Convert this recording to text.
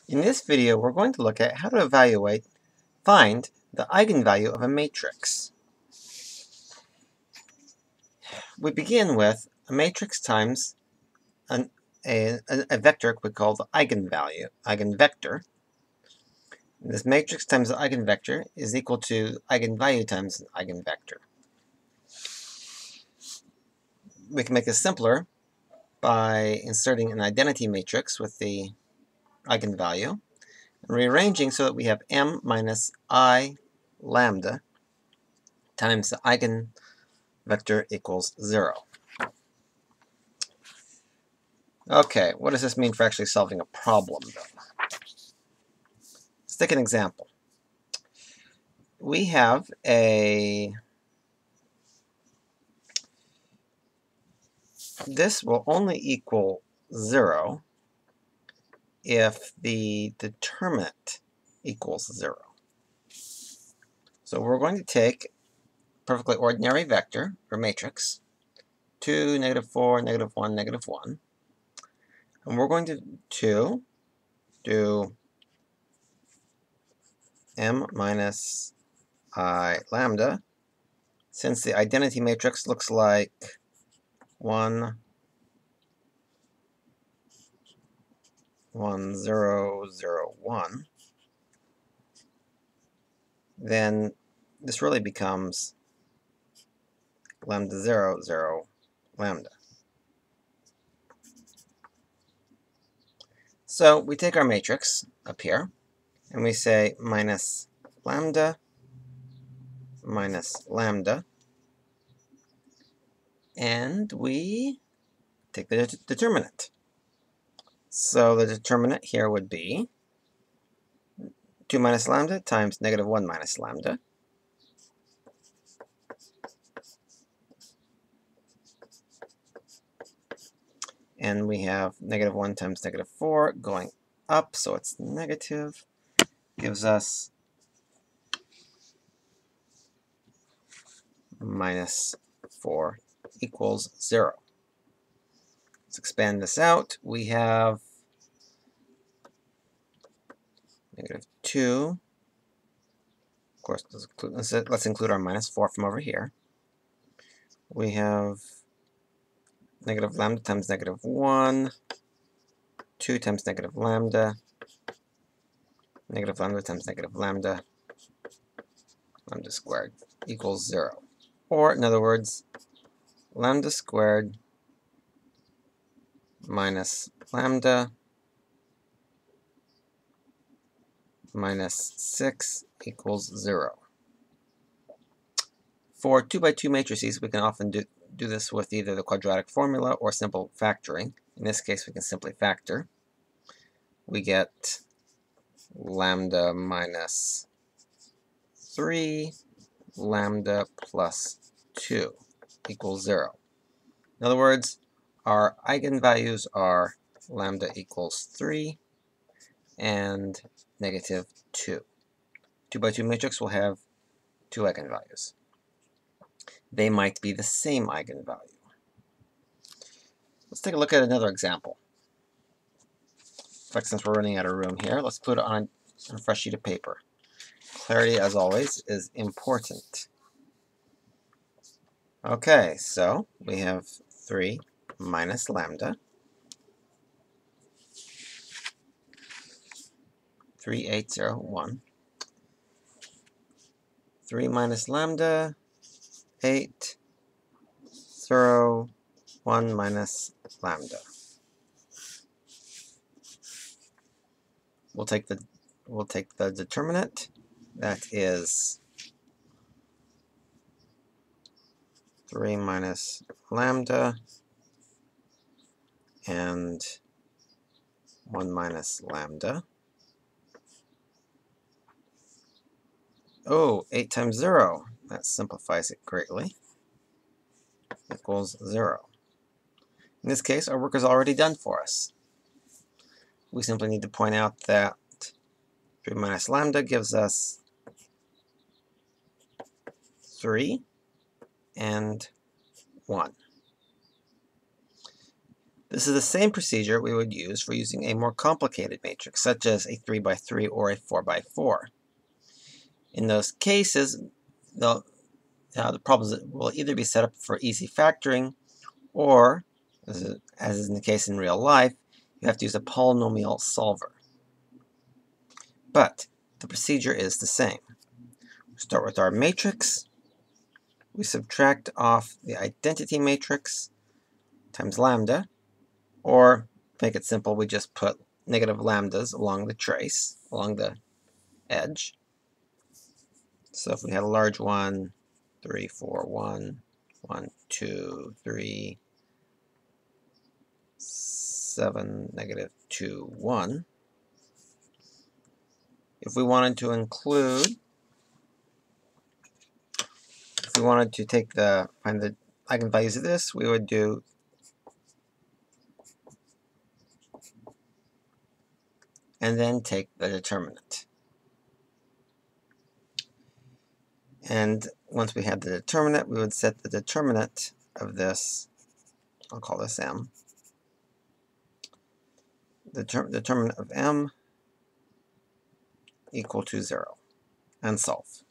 In this video, we're going to look at how to find the eigenvalue of a matrix. We begin with a matrix times a vector we call the eigenvector. This matrix times the eigenvector is equal to eigenvalue times an eigenvector. We can make this simpler by inserting an identity matrix with the eigenvalue and rearranging so that we have m minus I lambda times the eigenvector equals 0. Okay, what does this mean for actually solving a problem, though? Let's take an example. We have this will only equal 0 if the determinant equals 0. So we're going to take a perfectly ordinary vector, or matrix, 2, -4, -1, -1, and we're going to do m minus I lambda, since the identity matrix looks like 1, 1, 0, 0, 1, then this really becomes lambda 0, 0, lambda. So we take our matrix up here, and we say minus lambda, and we take the determinant. So the determinant here would be 2 minus lambda times -1 minus lambda. And we have -1 times -4 going up, so it's negative. Gives us -4 equals 0. Let's expand this out. We have -2. Of course, let's include our -4 from over here. We have negative lambda times -1, 2 times negative lambda times negative lambda squared equals 0. Or, in other words, lambda squared minus lambda minus 6 equals 0. For 2 by 2 matrices, we can often do this with either the quadratic formula or simple factoring. In this case, we can simply factor. We get lambda minus 3 lambda plus 2 equals 0. In other words, our eigenvalues are lambda equals 3 and -2. 2 by 2 matrix will have 2 eigenvalues. They might be the same eigenvalue. Let's take a look at another example. In fact, since we're running out of room here, let's put it on a fresh sheet of paper. Clarity, as always, is important. Okay, so we have 3 minus lambda, 3, 8, 0, 1. 3 minus lambda, 8, 0, 1 minus lambda. We'll take the determinant. That is 3 minus lambda and 1 minus lambda. Oh, 8 times 0. That simplifies it greatly. Equals 0. In this case, our work is already done for us. We simply need to point out that 3 minus lambda gives us 3 and 1. This is the same procedure we would use for using a more complicated matrix, such as a 3 by 3 or a 4 by 4. In those cases, the problems will either be set up for easy factoring, or, as is in the case in real life, you have to use a polynomial solver. But the procedure is the same. We start with our matrix. We subtract off the identity matrix times lambda, or make it simple, we just put negative lambdas along the trace, along the edge. So if we had a large 1, 3, 4, 1, 1, 2, 3, 7, negative 2, 1. If we wanted to include, if we wanted to find the eigenvalues of this, we would do and then take the determinant. And once we had the determinant, we would set the determinant of this, I'll call this m. The determinant of m equal to 0, and solve.